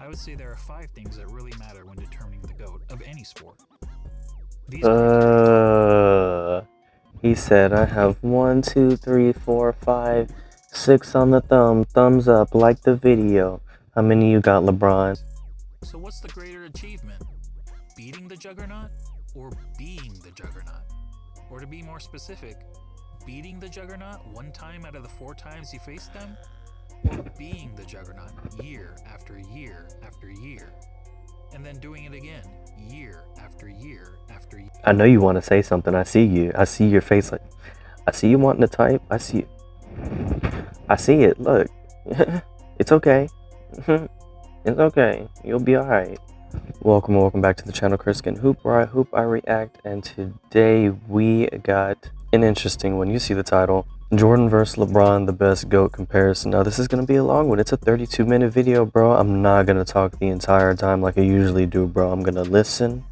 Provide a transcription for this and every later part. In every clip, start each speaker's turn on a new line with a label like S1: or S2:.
S1: I would say there are 5 things that really matter when determining the GOAT of any sport. These
S2: He said, I have 1, 2, 3, 4, 5, 6 on the thumbs up, like the video. How many you got, LeBron?
S1: So what's the greater achievement? Beating the juggernaut or being the juggernaut? Or to be more specific, beating the juggernaut 1 time out of the 4 times you faced them? Or being the juggernaut year after year after year? And then doing it again, year after year after year.
S2: I know you want to say something. I see you. I see your face. Like, I see you wanting to type. I see it. I see it. Look. It's okay. It's okay. You'll be alright. Welcome back to the channel ChrisCanHoop, where I hoop, I react, and today we got an interesting one. You see the title. Jordan versus LeBron, the best GOAT comparison. Now, this is going to be a long one. It's a 32-minute video, bro. I'm not going to talk the entire time like I usually do, bro. I'm going to listen,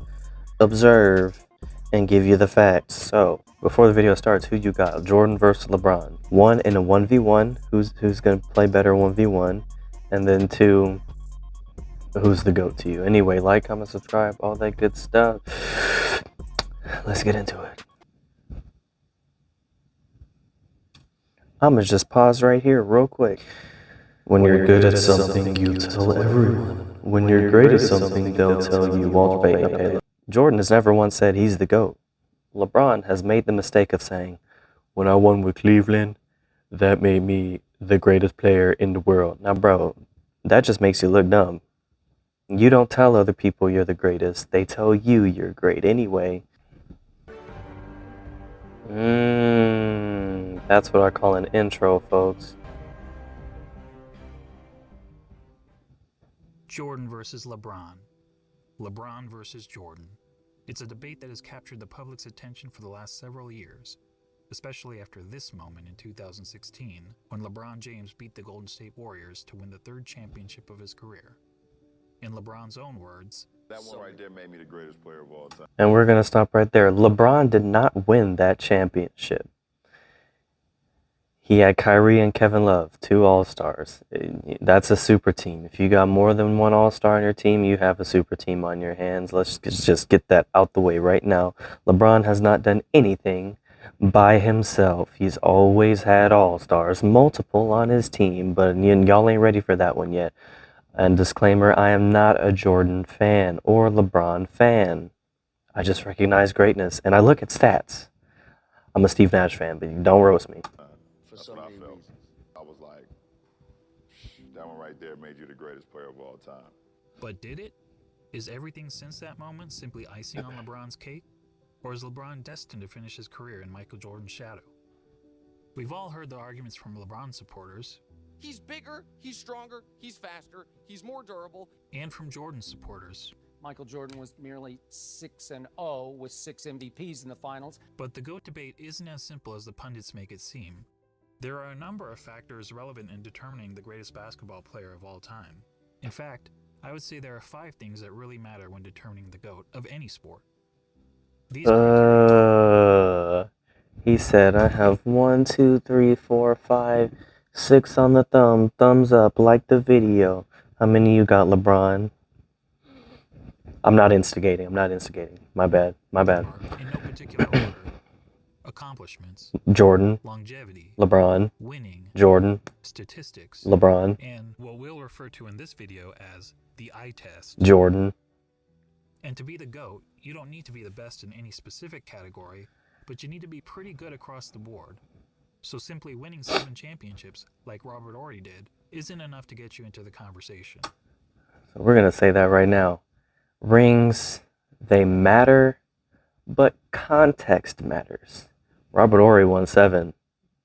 S2: observe, and give you the facts. So, before the video starts, who you got? Jordan versus LeBron. 1 in a 1v1. Who's going to play better 1v1? And then 2, who's the GOAT to you? Anyway, like, comment, subscribe, all that good stuff. Let's get into it. I'm gonna just pause right here real quick. When you're good at something, you tell everyone. When you're great at something, they'll tell you. Walter Payton. Jordan has never once said he's the GOAT. LeBron has made the mistake of saying, when I won with Cleveland, that made me the greatest player in the world. Now, bro, that just makes you look dumb. You don't tell other people you're the greatest. They tell you you're great anyway. That's what I call an intro, folks.
S1: Jordan versus LeBron. LeBron versus Jordan. It's a debate that has captured the public's attention for the last several years, especially after this moment in 2016, when LeBron James beat the Golden State Warriors to win the 3rd championship of his career. In LeBron's own words,
S3: that one right there made me the greatest player of all time.
S2: And we're going to stop right there. LeBron did not win that championship. He had Kyrie and Kevin Love, 2 All-Stars. That's a super team. If you got more than 1 All-Star on your team, you have a super team on your hands. Let's just get that out the way right now. LeBron has not done anything by himself. He's always had All-Stars, multiple on his team, but y'all ain't ready for that one yet. And disclaimer, I am not a Jordan fan or LeBron fan. I just recognize greatness, and I look at stats. I'm a Steve Nash fan, but don't roast me.
S3: That's what I felt. I was like, that one right there made you the greatest player of all time.
S1: But did it? Is everything since that moment simply icing on LeBron's cake? Or is LeBron destined to finish his career in Michael Jordan's shadow? We've all heard the arguments from LeBron supporters.
S4: He's bigger, he's stronger, he's faster, he's more durable.
S1: And from Jordan supporters.
S5: Michael Jordan was merely 6-0 with 6 MVPs in the finals.
S1: But the GOAT debate isn't as simple as the pundits make it seem. There are a number of factors relevant in determining the greatest basketball player of all time. In fact, I would say there are 5 things that really matter when determining the GOAT of any sport. These
S2: He said, I have 1, 2, 3, 4, 5, 6 on the thumbs up, like the video. How many you got, LeBron? I'm not instigating. My bad.
S1: in no particular order. Accomplishments,
S2: Jordan,
S1: longevity,
S2: LeBron,
S1: winning,
S2: Jordan,
S1: statistics,
S2: LeBron,
S1: and what we'll refer to in this video as the eye test.
S2: Jordan.
S1: And to be the GOAT, you don't need to be the best in any specific category, but you need to be pretty good across the board. So simply winning 7 championships, like Robert Horry did, isn't enough to get you into the conversation.
S2: So we're going to say that right now. Rings, they matter, but context matters. Robert Horry won 7.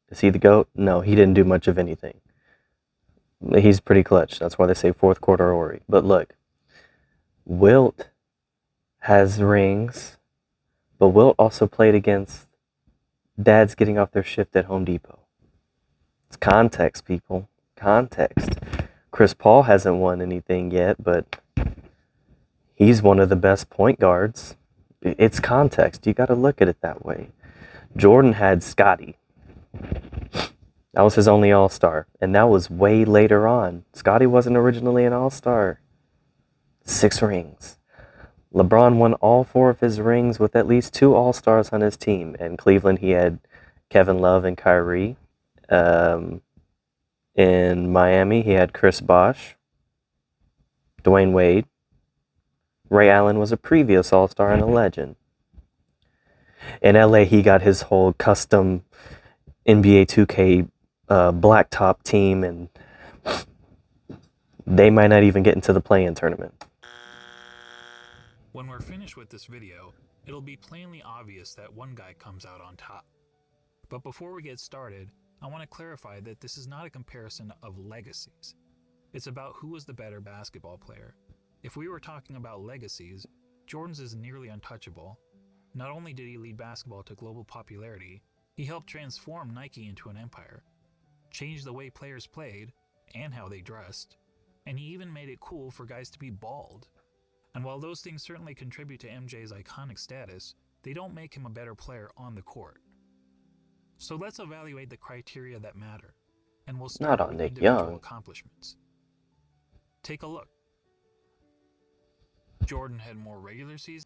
S2: Is he the GOAT? No, he didn't do much of anything. He's pretty clutch. That's why they say 4th quarter Horry. But look, Wilt has rings, but Wilt also played against dads getting off their shift at Home Depot. It's context, people. Context. Chris Paul hasn't won anything yet, but he's one of the best point guards. It's context. You got to look at it that way. Jordan had Scottie. That was his only All-Star, and that was way later on. Scottie wasn't originally an All-Star. 6 rings. LeBron won all 4 of his rings with at least 2 All-Stars on his team. In Cleveland, he had Kevin Love and Kyrie. In Miami, he had Chris Bosh, Dwayne Wade. Ray Allen was a previous All-Star and a legend. In LA, he got his whole custom NBA 2K blacktop team, and they might not even get into the play-in tournament.
S1: When we're finished with this video, it'll be plainly obvious that one guy comes out on top. But before we get started, I want to clarify that this is not a comparison of legacies. It's about who was the better basketball player. If we were talking about legacies, Jordan's is nearly untouchable. Not only did he lead basketball to global popularity, he helped transform Nike into an empire, changed the way players played and how they dressed, and he even made it cool for guys to be bald. And while those things certainly contribute to MJ's iconic status, they don't make him a better player on the court. So let's evaluate the criteria that matter, and we'll start
S2: Not on
S1: with
S2: Nick
S1: individual
S2: Young.
S1: accomplishments. Take a look. Jordan had more regular season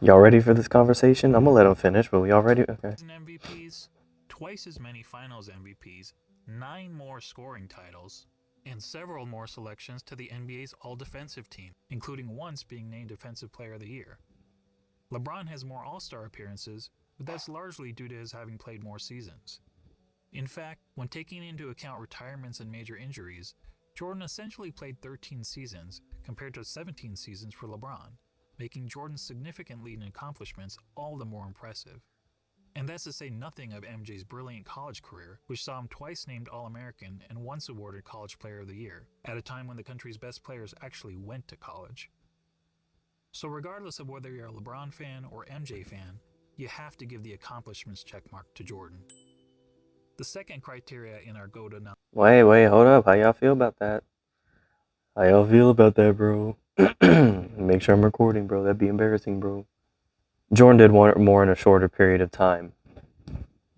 S2: Y'all ready for this conversation? I'm gonna let him finish, but we all ready? Okay.
S1: MVPs, twice as many finals MVPs, 9 more scoring titles, and several more selections to the NBA's all-defensive team, including once being named Defensive Player of the Year. LeBron has more All-Star appearances, but that's largely due to his having played more seasons. In fact, when taking into account retirements and major injuries, Jordan essentially played 13 seasons compared to 17 seasons for LeBron, making Jordan's significant lead in accomplishments all the more impressive. And that's to say nothing of MJ's brilliant college career, which saw him twice named All-American and once awarded College Player of the Year, at a time when the country's best players actually went to college. So regardless of whether you're a LeBron fan or MJ fan, you have to give the accomplishments checkmark to Jordan. The second criteria in our go-to now.
S2: Wait, hold up. How y'all feel about that? How y'all feel about that, bro? Make sure I'm recording, bro. That'd be embarrassing, bro. Jordan did more in a shorter period of time.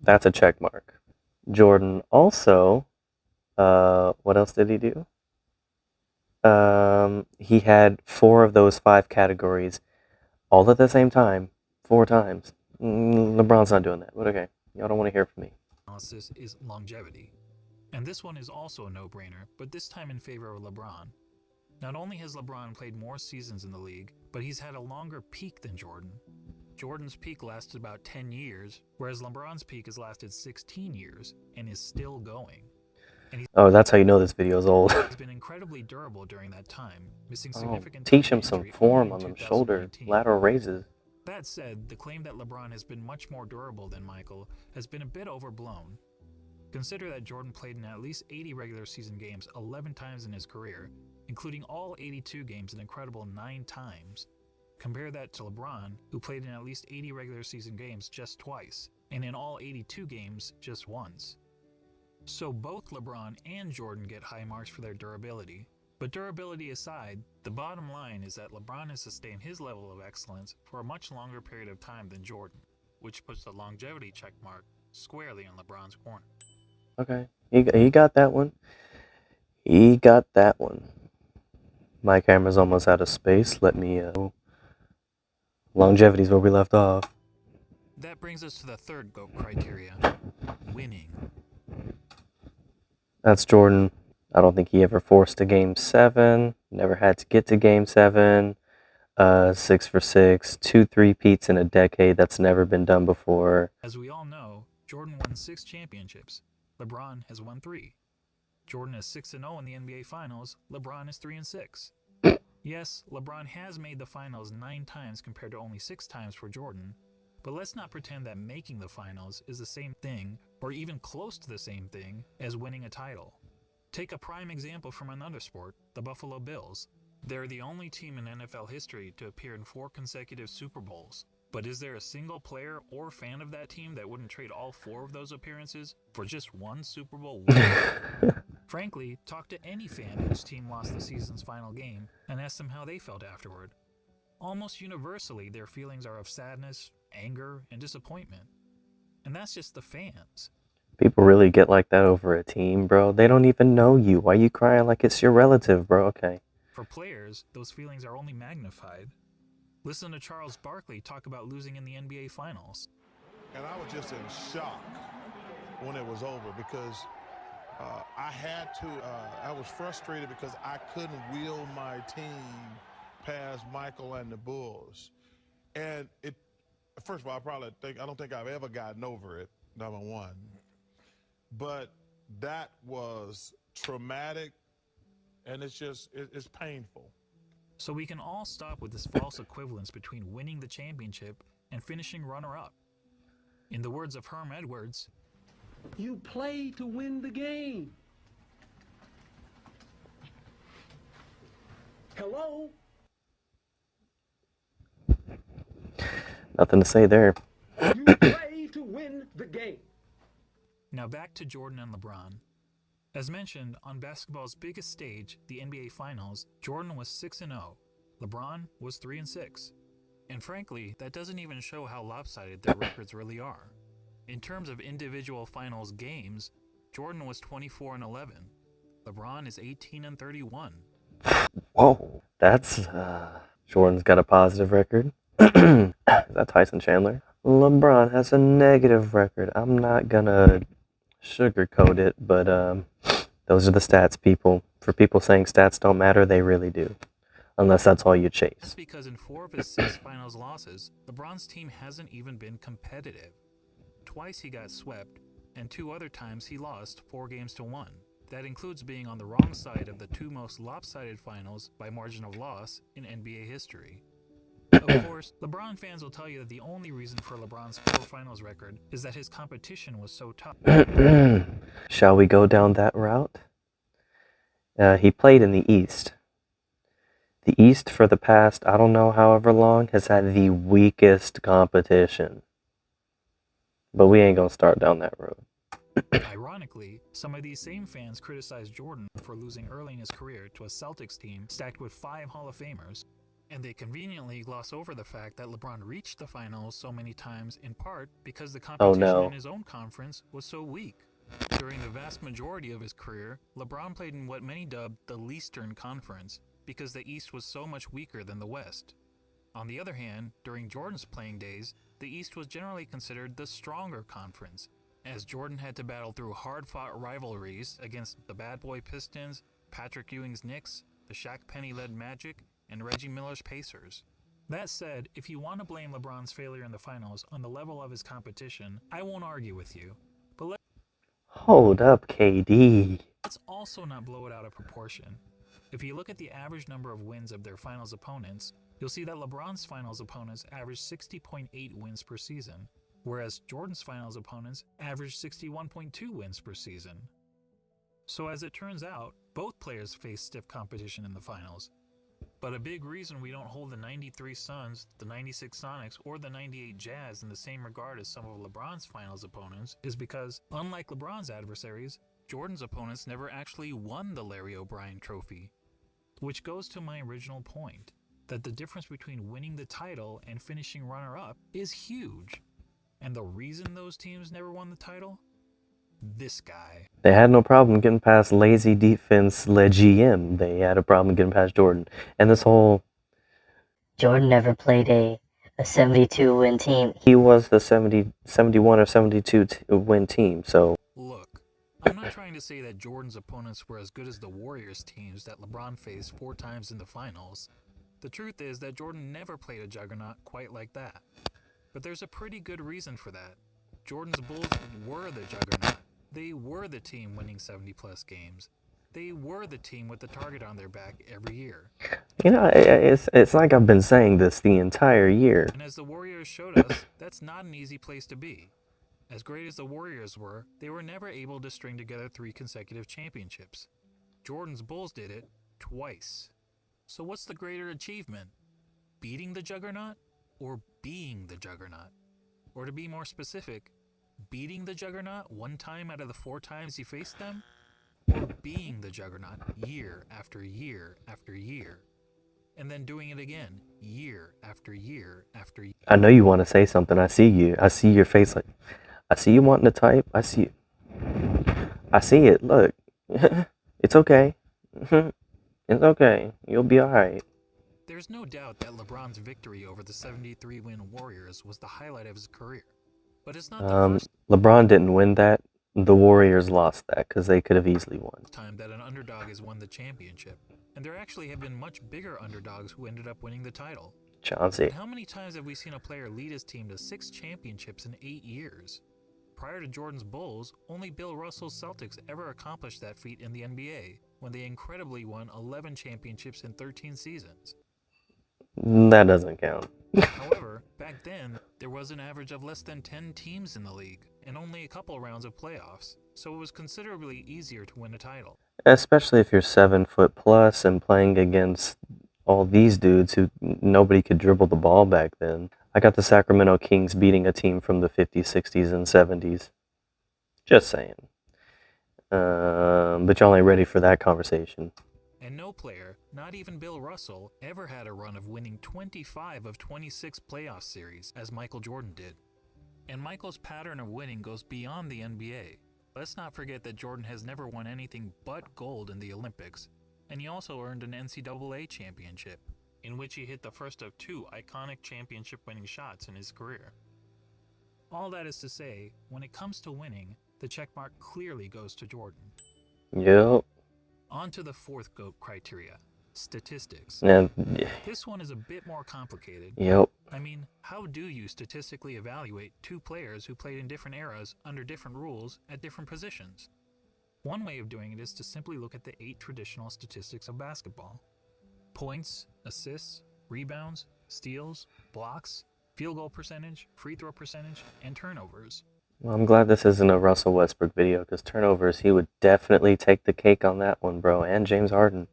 S2: That's a check mark. Jordan also, what else did he do? He had 4 of those 5 categories all at the same time, 4 times. LeBron's not doing that, but okay. Y'all don't want to hear from me.
S1: Analysis is longevity. And this one is also a no-brainer, but this time in favor of LeBron. Not only has LeBron played more seasons in the league, but he's had a longer peak than Jordan. Jordan's peak lasted about 10 years, whereas LeBron's peak has lasted 16 years and is still going.
S2: Oh, that's how you know this video is old.
S1: He's been incredibly durable during that time, missing significant
S2: Teach
S1: time
S2: him
S1: to
S2: some
S1: injury
S2: form
S1: only
S2: on
S1: in
S2: them shoulder
S1: 2019.
S2: lateral raises.
S1: That said, the claim that LeBron has been much more durable than Michael has been a bit overblown. Consider that Jordan played in at least 80 regular season games 11 times in his career, including all 82 games an incredible 9 times. Compare that to LeBron, who played in at least 80 regular season games just twice, and in all 82 games just once. So both LeBron and Jordan get high marks for their durability. But durability aside, the bottom line is that LeBron has sustained his level of excellence for a much longer period of time than Jordan, which puts the longevity checkmark squarely in LeBron's corner.
S2: Okay, he got that one. He got that one. My camera's almost out of space. Let me, longevity's where we left off.
S1: That brings us to the third GOAT criteria, winning.
S2: That's Jordan. I don't think he ever forced a game 7. Never had to get to game 7. 6 for 6. 2 3-peats in a decade. That's never been done before.
S1: As we all know, Jordan won 6 championships. LeBron has won 3. Jordan is 6-0 in the NBA Finals. LeBron is 3-6. Yes, LeBron has made the finals 9 times compared to only 6 times for Jordan, but let's not pretend that making the finals is the same thing, or even close to the same thing, as winning a title. Take a prime example from another sport, the Buffalo Bills. They're the only team in NFL history to appear in 4 consecutive Super Bowls. But is there a single player or fan of that team that wouldn't trade all 4 of those appearances for just 1 Super Bowl win? Frankly, talk to any fan whose team lost the season's final game and ask them how they felt afterward. Almost universally, their feelings are of sadness, anger, and disappointment. And that's just the fans.
S2: People really get like that over a team, bro. They don't even know you. Why you crying like it's your relative, bro? Okay.
S1: For players, those feelings are only magnified. Listen to Charles Barkley talk about losing in the NBA Finals.
S6: And I was just in shock when it was over because I was frustrated because I couldn't wheel my team past Michael and the Bulls. And first of all, I don't think I've ever gotten over it, number one. But that was traumatic, and it's painful.
S1: So we can all stop with this false equivalence between winning the championship and finishing runner-up. In the words of Herm Edwards,
S7: you play to win the game. Hello?
S2: Nothing to say there.
S7: You play to win the game.
S1: Now back to Jordan and LeBron. As mentioned, on basketball's biggest stage, the NBA Finals, Jordan was 6-0. LeBron was 3-6. And frankly, that doesn't even show how lopsided their records really are. In terms of individual finals games, Jordan was 24-11. LeBron is 18-31.
S2: Whoa, that's Jordan's got a positive record. Is that Tyson Chandler? LeBron has a negative record. I'm not gonna sugarcoat it, but those are the stats, people. For people saying stats don't matter, they really do. Unless that's all you chase.
S1: That's because in 4 of his 6 finals losses, LeBron's team hasn't even been competitive. Twice he got swept, and 2 other times he lost 4-1. That includes being on the wrong side of the 2 most lopsided finals by margin of loss in NBA history. Of course, LeBron fans will tell you that the only reason for LeBron's poor finals record is that his competition was so tough.
S2: Shall we go down that route? He played in the East. The East for the past, I don't know, however long, has had the weakest competition. But we ain't gonna start down that road.
S1: Ironically, some of these same fans criticized Jordan for losing early in his career to a Celtics team stacked with 5 Hall of Famers, and they conveniently gloss over the fact that LeBron reached the finals so many times in part because the competition in his own conference was so weak. During the vast majority of his career, LeBron played in what many dubbed the Leastern Conference because the East was so much weaker than the West. On the other hand, during Jordan's playing days, the East was generally considered the stronger conference, as Jordan had to battle through hard-fought rivalries against the Bad Boy Pistons, Patrick Ewing's Knicks, the Shaq Penny-led Magic, and Reggie Miller's Pacers. That said, if you want to blame LeBron's failure in the finals on the level of his competition, I won't argue with you. But
S2: hold up, KD.
S1: Let's also not blow it out of proportion. If you look at the average number of wins of their finals opponents, you'll see that LeBron's finals opponents averaged 60.8 wins per season, whereas Jordan's finals opponents averaged 61.2 wins per season. So as it turns out, both players face stiff competition in the finals. But a big reason we don't hold the 93 Suns, the 96 Sonics, or the 98 Jazz in the same regard as some of LeBron's finals opponents is because, unlike LeBron's adversaries, Jordan's opponents never actually won the Larry O'Brien Trophy. Which goes to my original point, that the difference between winning the title and finishing runner-up is huge. And the reason those teams never won the title? This guy.
S2: They had no problem getting past lazy defense-led GM. They had a problem getting past Jordan. And this whole...
S8: Jordan never played a 72-win team.
S2: He was the 71 or 72-win team, so...
S1: Look, I'm not trying to say that Jordan's opponents were as good as the Warriors teams that LeBron faced 4 times in the finals. The truth is that Jordan never played a juggernaut quite like that. But there's a pretty good reason for that. Jordan's Bulls were the juggernaut. They were the team winning 70-plus games. They were the team with the target on their back every year.
S2: You know, it's like I've been saying this the entire year.
S1: And as the Warriors showed us, that's not an easy place to be. As great as the Warriors were, they were never able to string together 3 consecutive championships. Jordan's Bulls did it twice. So what's the greater achievement? Beating the juggernaut or being the juggernaut? Or to be more specific, beating the juggernaut 1 time out of the 4 times you faced them? Or being the juggernaut year after year after year? And then doing it again, year after year after year.
S2: I know you want to say something. I see you. I see your face. Like, I see you wanting to type. I see you. I see it. Look. It's okay. It's okay. You'll be alright.
S1: There's no doubt that LeBron's victory over the 73-win Warriors was the highlight of his career. But it's not the first
S2: LeBron didn't win that. The Warriors lost that because they could have easily won.
S1: time that an underdog has won the championship. And there actually have been much bigger underdogs who ended up winning the title.
S2: Chauncey.
S1: How many times have we seen a player lead his team to 6 championships in 8 years? Prior to Jordan's Bulls, only Bill Russell's Celtics ever accomplished that feat in the NBA, when they incredibly won 11 championships in 13 seasons.
S2: That doesn't count.
S1: However, back then, there was an average of less than 10 teams in the league, and only a couple rounds of playoffs, so it was considerably easier to win a title.
S2: Especially if you're 7 foot plus and playing against all these dudes who nobody could dribble the ball back then. I got the Sacramento Kings beating a team from the 50s, 60s, and 70s. Just saying. But y'all ain't ready for that conversation.
S1: And no player, not even Bill Russell, ever had a run of winning 25 of 26 playoff series, as Michael Jordan did. And Michael's pattern of winning goes beyond the NBA. Let's not forget that Jordan has never won anything but gold in the Olympics, and he also earned an NCAA championship, in which he hit the first of 2 iconic championship-winning shots in his career. All that is to say, when it comes to winning, the checkmark clearly goes to Jordan.
S2: Yep.
S1: On to the 4th GOAT criteria, statistics.
S2: And,
S1: This one is a bit more complicated.
S2: yep.
S1: I mean, how do you statistically evaluate 2 players who played in different eras under different rules at different positions? One way of doing it is to simply look at the 8 traditional statistics of basketball. Points, assists, rebounds, steals, blocks, field goal percentage, free throw percentage, and turnovers.
S2: Well, I'm glad this isn't a Russell Westbrook video because turnovers, he would definitely take the cake on that one, bro. And James Harden.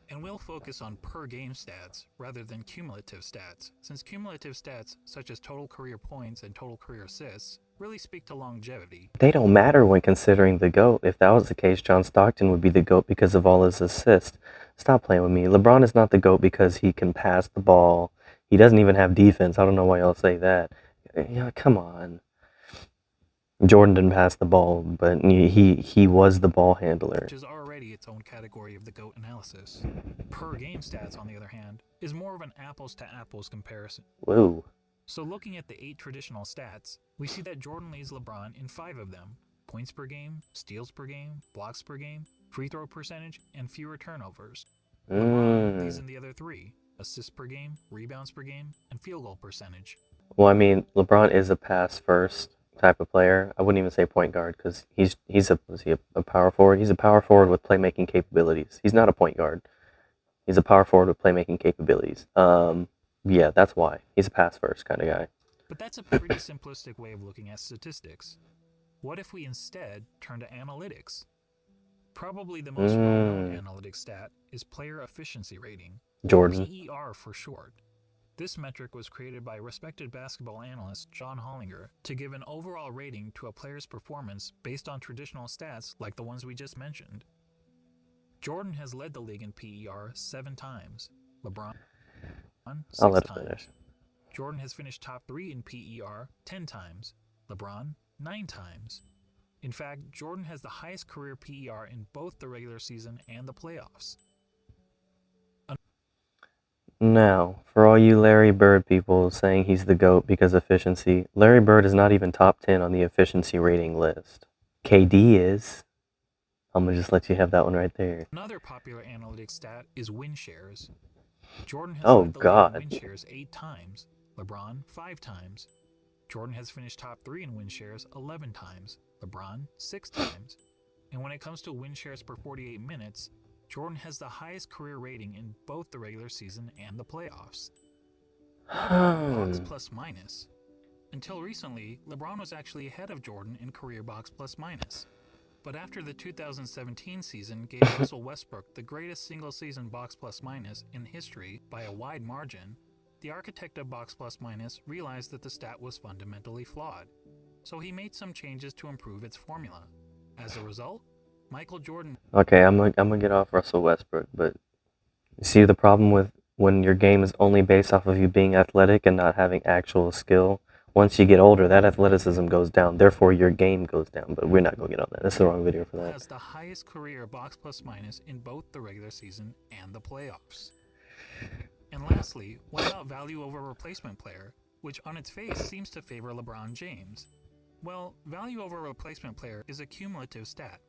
S1: And we'll focus on per-game stats rather than cumulative stats, since cumulative stats such as total career points and total career assists really speak to longevity.
S2: They don't matter when considering the GOAT. If that was the case, John Stockton would be the GOAT because of all his assists. Stop playing with me. LeBron is not the GOAT because he can pass the ball. He doesn't even have defense. I don't know why y'all say that. Yeah, come on. Jordan didn't pass the ball, but he was the ball handler.
S1: Which is already its own category of the GOAT analysis. Per-game stats, on the other hand, is more of an apples-to-apples comparison.
S2: Whoa.
S1: So looking at the 8 traditional stats, we see that Jordan leads LeBron in 5 of them: points per game, steals per game, blocks per game, free throw percentage, and fewer turnovers. LeBron leads in the other 3: assists per game, rebounds per game, and field goal percentage.
S2: Well, I mean, LeBron is a pass-first type of player. I wouldn't even say point guard because he's a power forward. He's a power forward with playmaking capabilities. He's not a point guard. He's a power forward with playmaking capabilities. Yeah, that's why. He's a pass-first kind of guy.
S1: But that's a pretty simplistic way of looking at statistics. What if we instead turn to analytics? Probably the most well-known analytic stat is player efficiency rating,
S2: Jordan.
S1: PER for short. This metric was created by respected basketball analyst John Hollinger to give an overall rating to a player's performance based on traditional stats like the ones we just mentioned. Jordan has led the league in PER 7 times. LeBron 6
S2: I'll let
S1: times.
S2: finish.
S1: Jordan has finished top 3 in PER 10 times. LeBron 9 times. In fact, Jordan has the highest career PER in both the regular season and the playoffs.
S2: Now, for all you Larry Bird people saying he's the GOAT because efficiency, Larry Bird is not even top 10 on the efficiency rating list. KD is. I'm going to just let you have that one right there.
S1: Another popular analytics stat is win shares. Jordan has
S2: Oh,
S1: led the
S2: God.
S1: league in win shares 8 times. LeBron 5 times. Jordan has finished top 3 in win shares 11 times. LeBron 6 times. And when it comes to win shares per 48 minutes, Jordan has the highest career rating in both the regular season and the playoffs. Box plus minus. Until recently, LeBron was actually ahead of Jordan in career box plus minus. But after the 2017 season gave Russell Westbrook the greatest single-season box plus minus in history by a wide margin, the architect of box plus minus realized that the stat was fundamentally flawed. So he made some changes to improve its formula. As a result, Michael Jordan...
S2: Okay, I'm gonna get off Russell Westbrook, but you see the problem with when your game is only based off of you being athletic and not having actual skill? Once you get older, that athleticism goes down. Therefore, your game goes down. But we're not going to get on that. That's the wrong video for that.
S1: Has the highest career box plus minus in both the regular season and the playoffs. And lastly, what about value over replacement player, which on its face seems to favor LeBron James? Well, value over replacement player is a cumulative stat.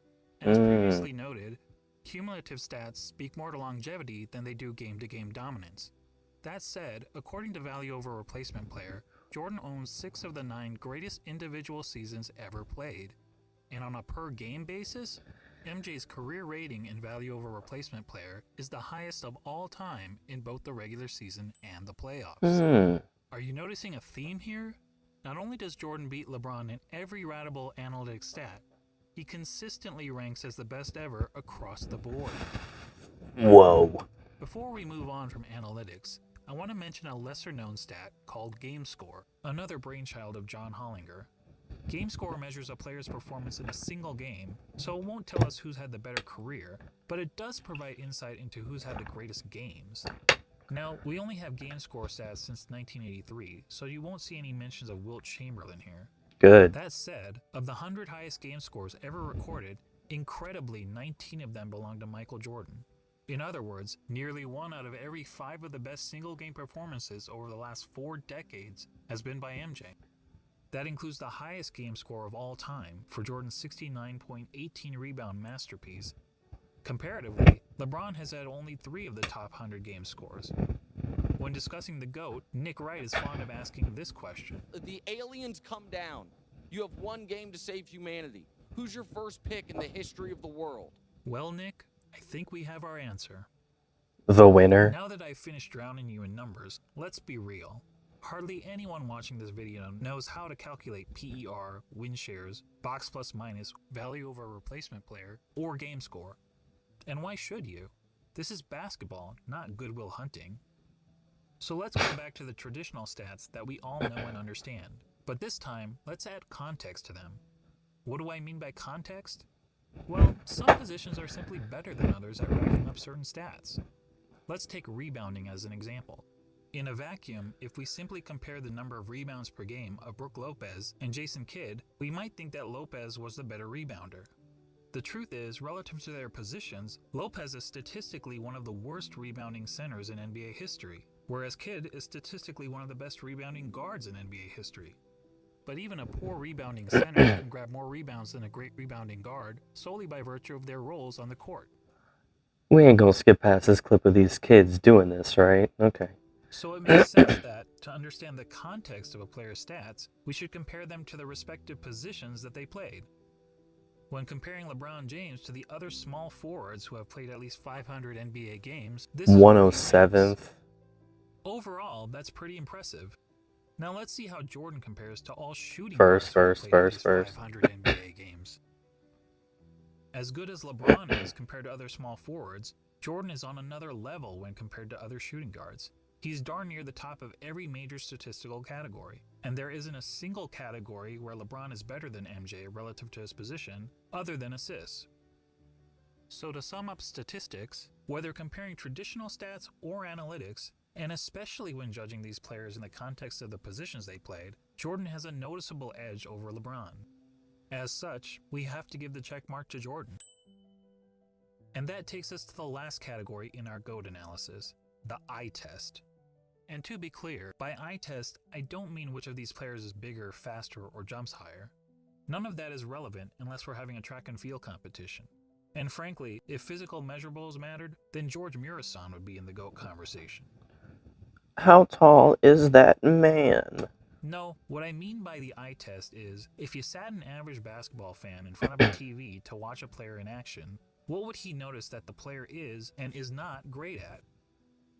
S1: As previously noted, cumulative stats speak more to longevity than they do game-to-game dominance. That said, according to value over replacement player, Jordan owns 6 of the 9 greatest individual seasons ever played. And on a per-game basis, MJ's career rating in value over replacement player is the highest of all time in both the regular season and the playoffs. Are you noticing a theme here? Not only does Jordan beat LeBron in every ratable analytic stat, he consistently ranks as the best ever across the board.
S2: Whoa.
S1: Before we move on from analytics, I want to mention a lesser-known stat called game score, another brainchild of John Hollinger. Game score measures a player's performance in a single game, so it won't tell us who's had the better career, but it does provide insight into who's had the greatest games. Now, we only have game score stats since 1983, so you won't see any mentions of Wilt Chamberlain here.
S2: Good.
S1: That said, of the 100 highest game scores ever recorded, incredibly 19 of them belong to Michael Jordan. In other words, nearly 1 out of every 5 of the best single-game performances over the last 4 decades has been by MJ. That includes the highest game score of all time for Jordan's 69.18 rebound masterpiece. Comparatively, LeBron has had only 3 of the top 100 game scores. When discussing the GOAT, Nick Wright is fond of asking this question.
S4: The aliens come down. You have 1 game to save humanity. Who's your first pick in the history of the world?
S1: Well, Nick, I think we have our answer.
S2: The winner.
S1: Now that I've finished drowning you in numbers, let's be real. Hardly anyone watching this video knows how to calculate PER, win shares, box plus minus, value over replacement player, or game score. And why should you? This is basketball, not Goodwill Hunting. So let's go back to the traditional stats that we all know and understand. But this time, let's add context to them. What do I mean by context? Well, some positions are simply better than others at racking up certain stats. Let's take rebounding as an example. In a vacuum, if we simply compare the number of rebounds per game of Brook Lopez and Jason Kidd, we might think that Lopez was the better rebounder. The truth is, relative to their positions, Lopez is statistically one of the worst rebounding centers in NBA history, whereas Kidd is statistically one of the best rebounding guards in NBA history. But even a poor rebounding center can grab more rebounds than a great rebounding guard solely by virtue of their roles on the court.
S2: We ain't gonna skip past this clip of these kids doing this, right? Okay.
S1: So it makes sense that, to understand the context of a player's stats, we should compare them to the respective positions that they played. When comparing LeBron James to the other small forwards who have played at least 500 NBA games, this is
S2: 107th.
S1: Overall, that's pretty impressive. Now let's see how Jordan compares to all shooting
S2: First.
S1: guards who have played at least 500 NBA games. As good as LeBron is compared to other small forwards, Jordan is on another level when compared to other shooting guards. He's darn near the top of every major statistical category, and there isn't a single category where LeBron is better than MJ relative to his position, other than assists. So to sum up statistics, whether comparing traditional stats or analytics, and especially when judging these players in the context of the positions they played, Jordan has a noticeable edge over LeBron. As such, we have to give the check mark to Jordan. And that takes us to the last category in our GOAT analysis, the eye test. And to be clear, by eye test, I don't mean which of these players is bigger, faster, or jumps higher. None of that is relevant unless we're having a track and field competition. And frankly, if physical measurables mattered, then George Murasan would be in the GOAT conversation.
S2: How tall is that man?
S1: No, what I mean by the eye test is, if you sat an average basketball fan in front of a TV to watch a player in action, what would he notice that the player is and is not great at?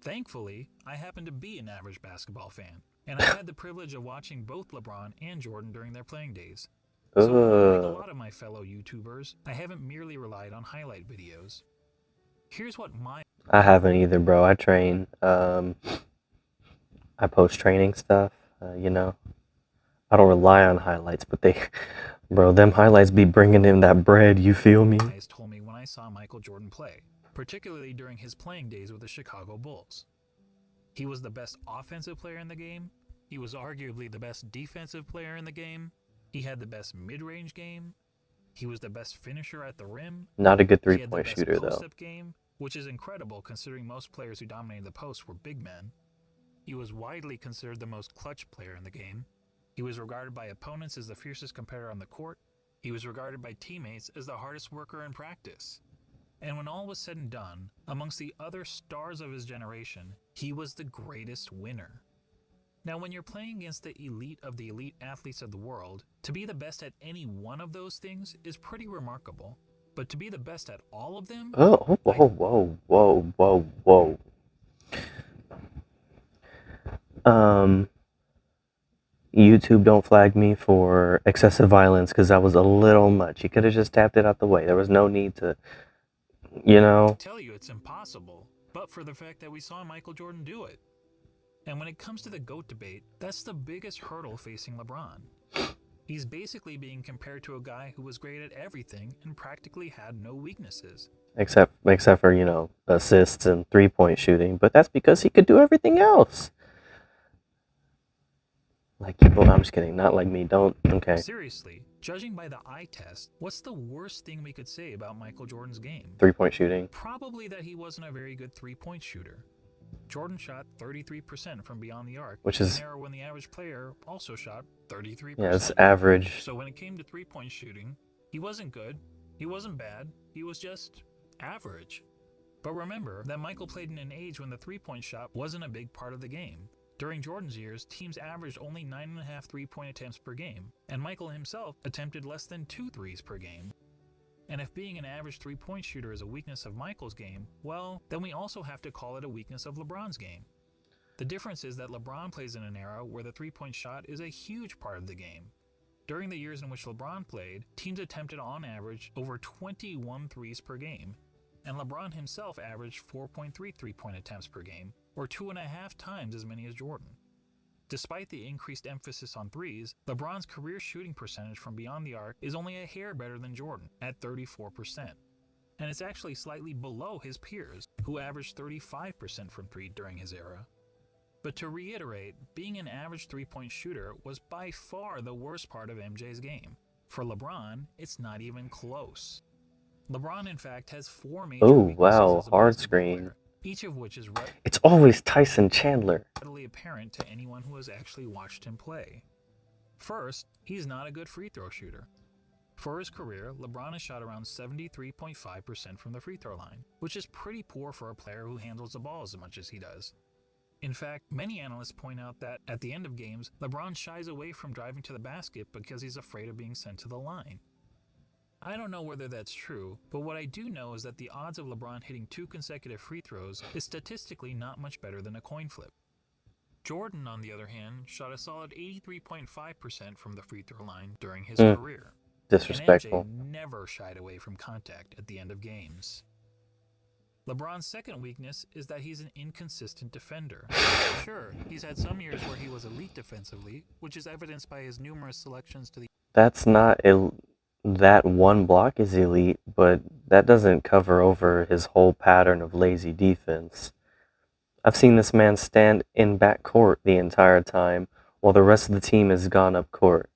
S1: Thankfully, I happen to be an average basketball fan, and I had the privilege of watching both LeBron and Jordan during their playing days. So, like a lot of my fellow YouTubers, I haven't merely relied on highlight videos. Here's what
S2: I haven't either, bro. I train. I post training stuff, you know. I don't rely on highlights, but bro, them highlights be bringing in that bread, you feel me?
S1: guys told me when I saw Michael Jordan play, particularly during his playing days with the Chicago Bulls. He was the best offensive player in the game, He was arguably the best defensive player in the game. He had the best mid-range game. He was the best finisher at the rim.
S2: Not a good
S1: He had the
S2: three-point
S1: best
S2: shooter, though.
S1: post-up game, which is incredible considering most players who dominated the post were big men. He was widely considered the most clutch player in the game. He was regarded by opponents as the fiercest competitor on the court. He was regarded by teammates as the hardest worker in practice. And when all was said and done, amongst the other stars of his generation, he was the greatest winner. Now, when you're playing against the elite athletes of the world, to be the best at any one of those things is pretty remarkable. But to be the best at all of them?
S2: Oh, whoa. YouTube, don't flag me for excessive violence because that was a little much. You could have just tapped it out the way. There was no need to,
S1: I tell you, it's impossible, but for the fact that we saw Michael Jordan do it. And when it comes to the GOAT debate, that's the biggest hurdle facing LeBron. He's basically being compared to a guy who was great at everything and practically had no weaknesses.
S2: Except for, assists and three-point shooting, but that's because he could do everything else. Like people, I'm just kidding, not like me, okay.
S1: Seriously, judging by the eye test, what's the worst thing we could say about Michael Jordan's game?
S2: Three-point shooting.
S1: Probably that he wasn't a very good three-point shooter. Jordan shot 33% from beyond the arc,
S2: which is
S1: an era when the average player also shot 33%.
S2: Yeah, it's average.
S1: So when it came to three-point shooting, he wasn't good, he wasn't bad, he was just average. But remember that Michael played in an age when the three-point shot wasn't a big part of the game. During Jordan's years, teams averaged only 9.5 three-point attempts per game, and Michael himself attempted less than 2 threes per game. And if being an average three-point shooter is a weakness of Michael's game, well, then we also have to call it a weakness of LeBron's game. The difference is that LeBron plays in an era where the three-point shot is a huge part of the game. During the years in which LeBron played, teams attempted on average over 21 threes per game, and LeBron himself averaged 4.3 three-point attempts per game, or 2.5 times as many as Jordan. Despite the increased emphasis on threes, LeBron's career shooting percentage from beyond the arc is only a hair better than Jordan, at 34%. And it's actually slightly below his peers, who averaged 35% from three during his era. But to reiterate, being an average three-point shooter was by far the worst part of MJ's game. For LeBron, it's not even close. LeBron, in fact, has 4 major weaknesses
S2: wow,
S1: as a
S2: hard
S1: basketball
S2: screen.
S1: player, each of which is
S2: It's always Tyson Chandler.
S1: readily apparent to anyone who has actually watched him play. First, he's not a good free throw shooter. For his career, LeBron has shot around 73.5% from the free throw line, which is pretty poor for a player who handles the ball as much as he does. In fact, many analysts point out that at the end of games, LeBron shies away from driving to the basket because he's afraid of being sent to the line. I don't know whether that's true, but what I do know is that the odds of LeBron hitting 2 consecutive free throws is statistically not much better than a coin flip. Jordan, on the other hand, shot a solid 83.5% from the free throw line during his career.
S2: Disrespectful.
S1: And MJ never shied away from contact at the end of games. LeBron's second weakness is that he's an inconsistent defender. Sure, he's had some years where he was elite defensively, which is evidenced by his numerous selections to the...
S2: That's not that one block is elite, but that doesn't cover over his whole pattern of lazy defense. I've seen this man stand in backcourt the entire time while the rest of the team has gone up court.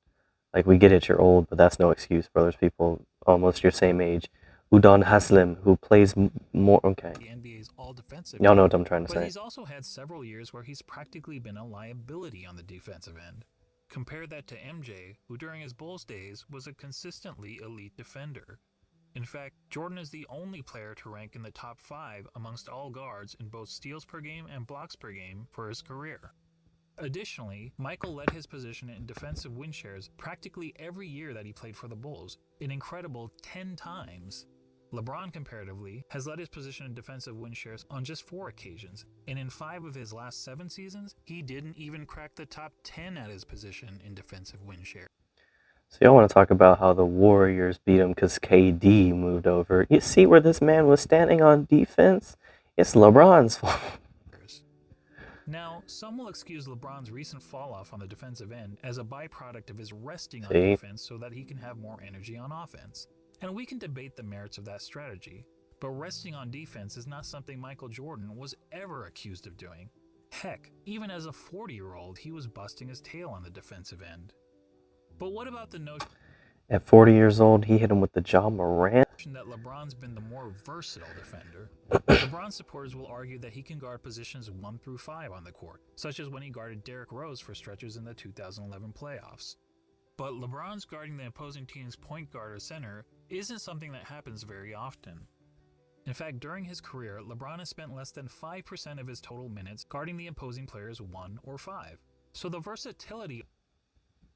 S2: Like, we get it, you're old, but that's no excuse, brothers. People almost your same age. Udon Haslim, who plays more... Okay.
S1: The NBA's all-defensive
S2: Y'all know
S1: team,
S2: what I'm trying to
S1: but
S2: say.
S1: he's also had several years where he's practically been a liability on the defensive end. Compare that to MJ, who during his Bulls days was a consistently elite defender. In fact, Jordan is the only player to rank in the top 5 amongst all guards in both steals per game and blocks per game for his career. Additionally, Michael led his position in defensive win shares practically every year that he played for the Bulls, an incredible 10 times. LeBron, comparatively, has led his position in defensive win shares on just 4 occasions, and in 5 of his last 7 seasons, he didn't even crack the top 10 at his position in defensive win share.
S2: So y'all want to talk about how the Warriors beat him because KD moved over. You see where this man was standing on defense? It's LeBron's fault.
S1: Now, some will excuse LeBron's recent fall-off on the defensive end as a byproduct of his resting on
S2: See?
S1: defense so that he can have more energy on offense. And we can debate the merits of that strategy, but resting on defense is not something Michael Jordan was ever accused of doing. Heck, even as a 40-year-old, he was busting his tail on the defensive end. But what about the notion
S2: At 40 years old, he hit him with the Ja Morant.
S1: that LeBron's been the more versatile defender? LeBron supporters will argue that he can guard positions 1 through 5 on the court, such as when he guarded Derrick Rose for stretches in the 2011 playoffs. But LeBron's guarding the opposing team's point guard or center isn't something that happens very often. In fact, during his career, LeBron has spent less than 5% of his total minutes guarding the opposing players 1 or 5. So the versatility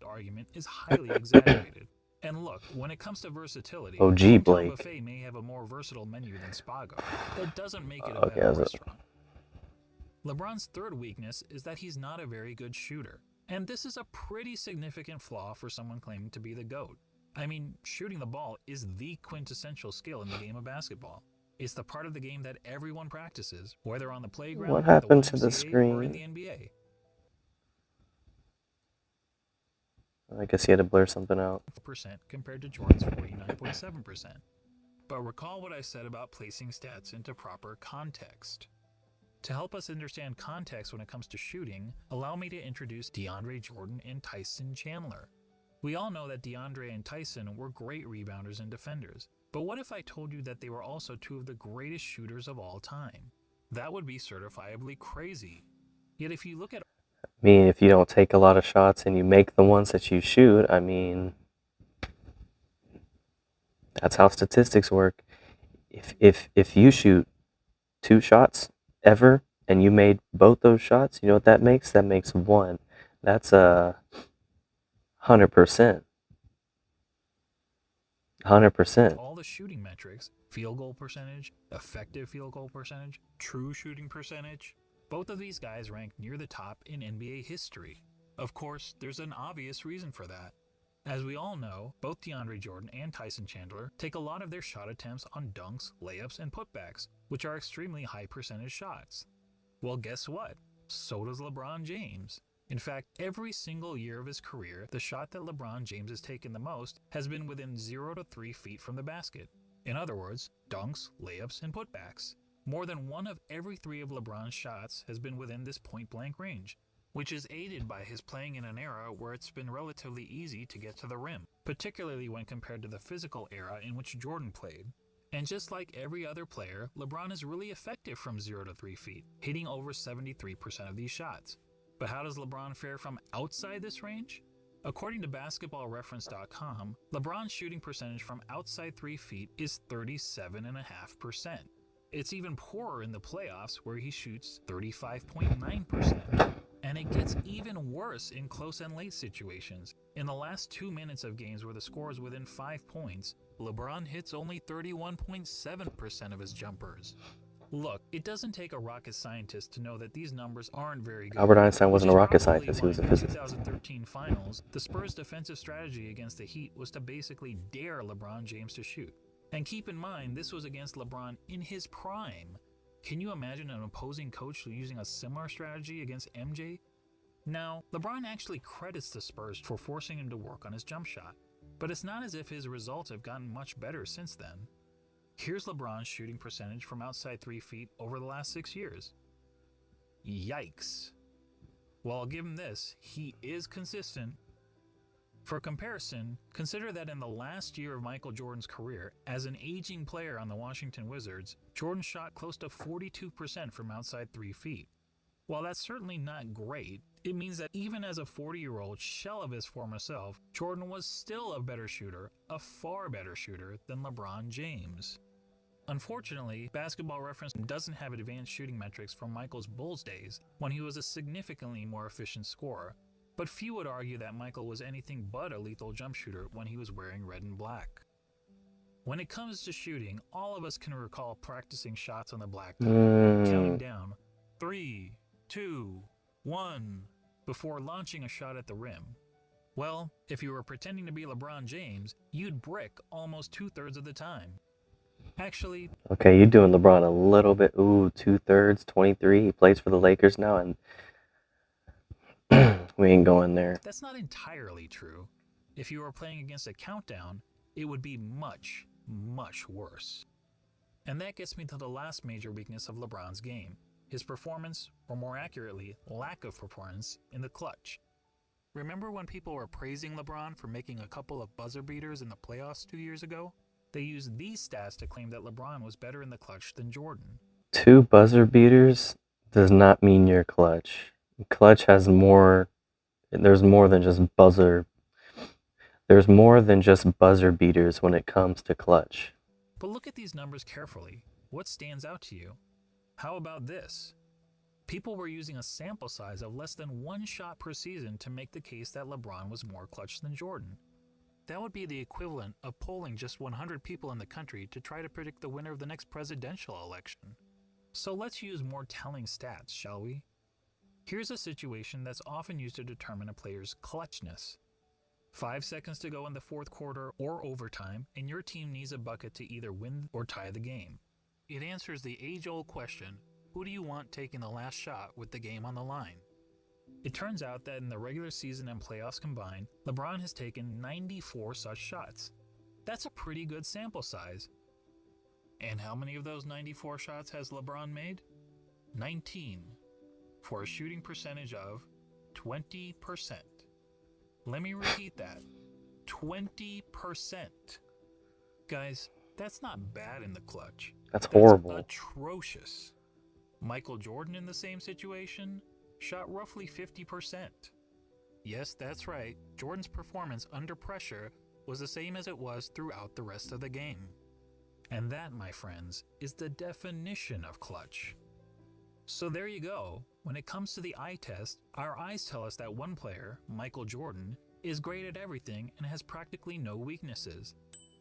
S1: argument is highly exaggerated. And look, when it comes to versatility,
S2: OG
S1: Hometown
S2: Blake.
S1: Buffet may have a more versatile menu than Spago. That doesn't make it a
S2: Okay,
S1: better
S2: so-
S1: restaurant. LeBron's third weakness is that he's not a very good shooter. And this is a pretty significant flaw for someone claiming to be the GOAT. I mean, shooting the ball is the quintessential skill in the game of basketball. It's the part of the game that everyone practices, whether on the playground,
S2: What happened to the
S1: YMCA, or in
S2: screen?
S1: the NBA.
S2: I guess he had to blur something out.
S1: Percent compared to Jordan's 49.7%. But recall what I said about placing stats into proper context. To help us understand context when it comes to shooting, allow me to introduce DeAndre Jordan and Tyson Chandler. We all know that DeAndre and Tyson were great rebounders and defenders, but what if I told you that they were also two of the greatest shooters of all time? That would be certifiably crazy. Yet if you look at
S2: I mean, if you don't take a lot of shots and you make the ones that you shoot, I mean, that's how statistics work. If you shoot 2 shots ever and you made both those shots, you know what that makes? That makes 1. That's 100%. 100%.
S1: all the shooting metrics, field goal percentage, effective field goal percentage, true shooting percentage, both of these guys rank near the top in NBA history. Of course, there's an obvious reason for that. As we all know, both DeAndre Jordan and Tyson Chandler take a lot of their shot attempts on dunks, layups, and putbacks, which are extremely high percentage shots. Well, guess what? So does LeBron James. In fact, every single year of his career, the shot that LeBron James has taken the most has been within 0 to 3 feet from the basket. In other words, dunks, layups, and putbacks. More than 1 of every 3 of LeBron's shots has been within this point-blank range, which is aided by his playing in an era where it's been relatively easy to get to the rim, particularly when compared to the physical era in which Jordan played. And just like every other player, LeBron is really effective from 0 to 3 feet, hitting over 73% of these shots. But how does LeBron fare from outside this range? According to basketballreference.com, LeBron's shooting percentage from outside 3 feet is 37.5%. It's even poorer in the playoffs where he shoots 35.9%. And it gets even worse in close and late situations. In the last 2 minutes of games where the score is within 5 points, LeBron hits only 31.7% of his jumpers. Look, it doesn't take a rocket scientist to know that these numbers aren't very good.
S2: Albert Einstein wasn't a
S1: Which is
S2: rocket
S1: probably
S2: scientist, he was a
S1: why in the
S2: physicist.
S1: 2013 finals, the Spurs' defensive strategy against the Heat was to basically dare LeBron James to shoot. And keep in mind, this was against LeBron in his prime. Can you imagine an opposing coach using a similar strategy against MJ? Now, LeBron actually credits the Spurs for forcing him to work on his jump shot, but it's not as if his results have gotten much better since then. Here's LeBron's shooting percentage from outside 3 feet over the last 6 years. Yikes. Well, I'll give him this, he is consistent. For comparison, consider that in the last year of Michael Jordan's career, as an aging player on the Washington Wizards, Jordan shot close to 42% from outside 3 feet. While that's certainly not great, it means that even as a 40-year-old shell of his former self, Jordan was still a better shooter, a far better shooter than LeBron James. Unfortunately, Basketball Reference doesn't have advanced shooting metrics from Michael's Bulls days, when he was a significantly more efficient scorer, but few would argue that Michael was anything but a lethal jump shooter when he was wearing red and black. When it comes to shooting, all of us can recall practicing shots on the blackboard, counting down 3, 2, 1, before launching a shot at the rim. Well, if you were pretending to be LeBron James, you'd brick almost 2/3 of the time. Actually,
S2: Okay, you're doing LeBron a little bit. Ooh, 2/3, 23. He plays for the Lakers now, and we ain't going there.
S1: that's not entirely true. If you were playing against a countdown, it would be much, much worse. And that gets me to the last major weakness of LeBron's game, his performance, or more accurately, lack of performance, in the clutch. Remember when people were praising LeBron for making a couple of buzzer beaters in the playoffs 2 years ago? They used these stats to claim that LeBron was better in the clutch than Jordan.
S2: 2 buzzer beaters does not mean you're clutch. Clutch has more. There's more than just buzzer. There's more than just buzzer beaters when it comes to clutch.
S1: But look at these numbers carefully. What stands out to you? How about this? People were using a sample size of less than 1 shot per season to make the case that LeBron was more clutch than Jordan. That would be the equivalent of polling just 100 people in the country to try to predict the winner of the next presidential election. So let's use more telling stats, shall we? Here's a situation that's often used to determine a player's clutchness. 5 seconds to go in the fourth quarter or overtime, and your team needs a bucket to either win or tie the game. It answers the age-old question, who do you want taking the last shot with the game on the line? It turns out that in the regular season and playoffs combined, LeBron has taken 94 such shots. That's a pretty good sample size. And how many of those 94 shots has LeBron made? 19, for a shooting percentage of 20%. Let me repeat that. 20%. Guys, that's not bad in the clutch.
S2: That's horrible.
S1: That's atrocious. Michael Jordan in the same situation shot roughly 50%. Yes, that's right. Jordan's performance under pressure was the same as it was throughout the rest of the game. And that, my friends, is the definition of clutch. So there you go. When it comes to the eye test, our eyes tell us that one player, Michael Jordan, is great at everything and has practically no weaknesses.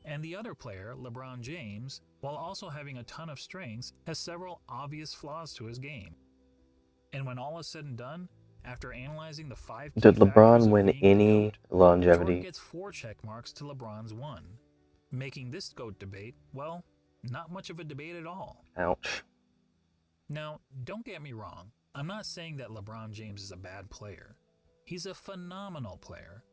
S1: And the other player, LeBron James, while also having a ton of strengths, has several obvious flaws to his game. And when all is said and done, after analyzing the 5 key
S2: Did
S1: factors
S2: LeBron
S1: of
S2: win
S1: being the
S2: any
S1: GOAT, Jordan
S2: longevity?
S1: gets 4 check marks to LeBron's 1. Making this GOAT debate, well, not much of a debate at all.
S2: Ouch.
S1: Now, don't get me wrong. I'm not saying that LeBron James is a bad player. He's a phenomenal player.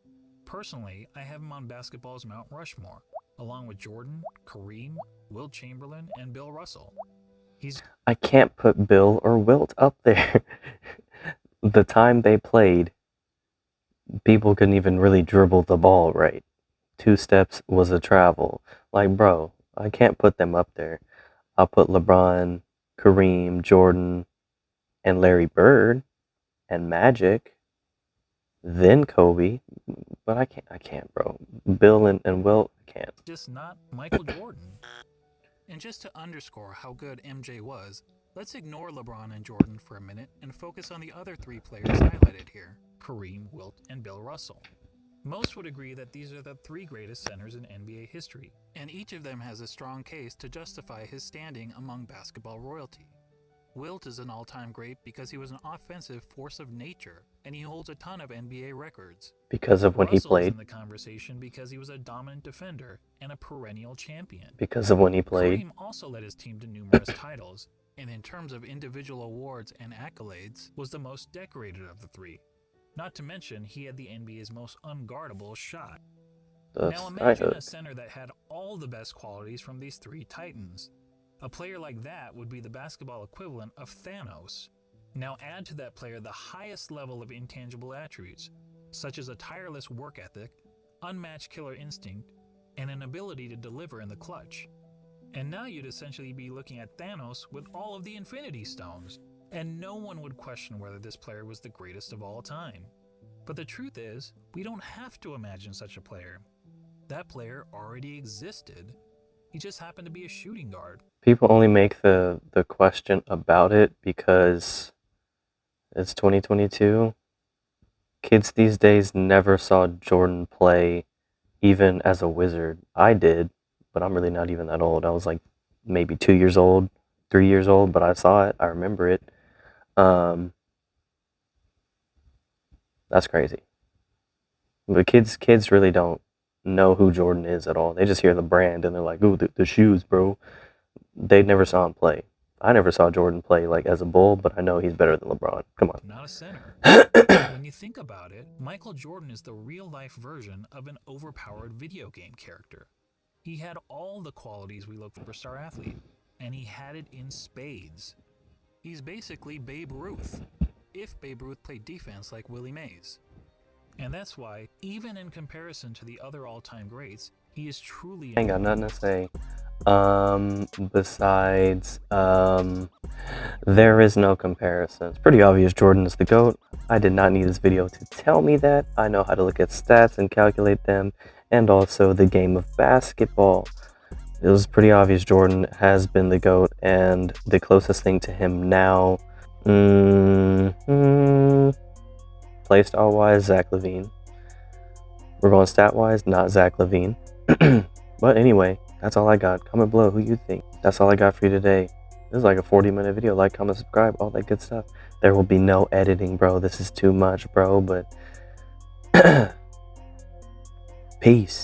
S1: Personally, I have him on basketball's Mount Rushmore, along with Jordan, Kareem, Wilt Chamberlain, and Bill Russell.
S2: I can't put Bill or Wilt up there. The time they played, people couldn't even really dribble the ball right. 2 steps was a travel. Like, bro, I can't put them up there. I'll put LeBron, Kareem, Jordan, and Larry Bird, and Magic, then Kobe. But I can't, bro. Bill and Wilt, I can't.
S1: Just not Michael Jordan. And just to underscore how good MJ was, let's ignore LeBron and Jordan for a minute and focus on the other 3 players highlighted here, Kareem, Wilt, and Bill Russell. Most would agree that these are the 3 greatest centers in NBA history, and each of them has a strong case to justify his standing among basketball royalty. Wilt is an all-time great because he was an offensive force of nature, and he holds a ton of NBA records.
S2: Because of when he
S1: Russell's
S2: played.
S1: in the conversation because he was a dominant defender and a perennial champion.
S2: Because of when he played.
S1: Kareem also led his team to numerous titles, and in terms of individual awards and accolades, was the most decorated of the 3. Not to mention, he had the NBA's most unguardable shot. Now imagine a center that had all the best qualities from these 3 titans. A player like that would be the basketball equivalent of Thanos. Now add to that player the highest level of intangible attributes, such as a tireless work ethic, unmatched killer instinct, and an ability to deliver in the clutch. And now you'd essentially be looking at Thanos with all of the Infinity Stones, and no one would question whether this player was the greatest of all time. But the truth is, we don't have to imagine such a player. That player already existed. He just happened to be a shooting guard.
S2: People only make the question about it because it's 2022. Kids these days never saw Jordan play even as a Wizard. I did, but I'm really not even that old. I was like maybe 2 years old, 3 years old, but I saw it. I remember it. That's crazy. But kids really don't know who Jordan is at all. They just hear the brand and they're like, ooh, the shoes, bro. They never saw him play. I never saw Jordan play like as a Bull, but I know he's better than LeBron. Come on.
S1: Not a center. When you think about it, Michael Jordan is the real-life version of an overpowered video game character. He had all the qualities we look for a star athlete, and he had it in spades. He's basically Babe Ruth, if Babe Ruth played defense like Willie Mays. And that's why, even in comparison to the other all-time greats, he is truly...
S2: I ain't got nothing to say. Besides, there is no comparison. It's pretty obvious Jordan is the GOAT. I did not need this video to tell me that. I know how to look at stats and calculate them, and also the game of basketball. It was pretty obvious Jordan has been the GOAT, and the closest thing to him now, play style wise, Zach LaVine. We're going stat wise, not Zach LaVine. But anyway, that's all I got. Comment below who you think. That's all I got for you today. This is like a 40-minute video. Like, comment, subscribe, all that good stuff. There will be no editing, bro. This is too much, bro. But peace.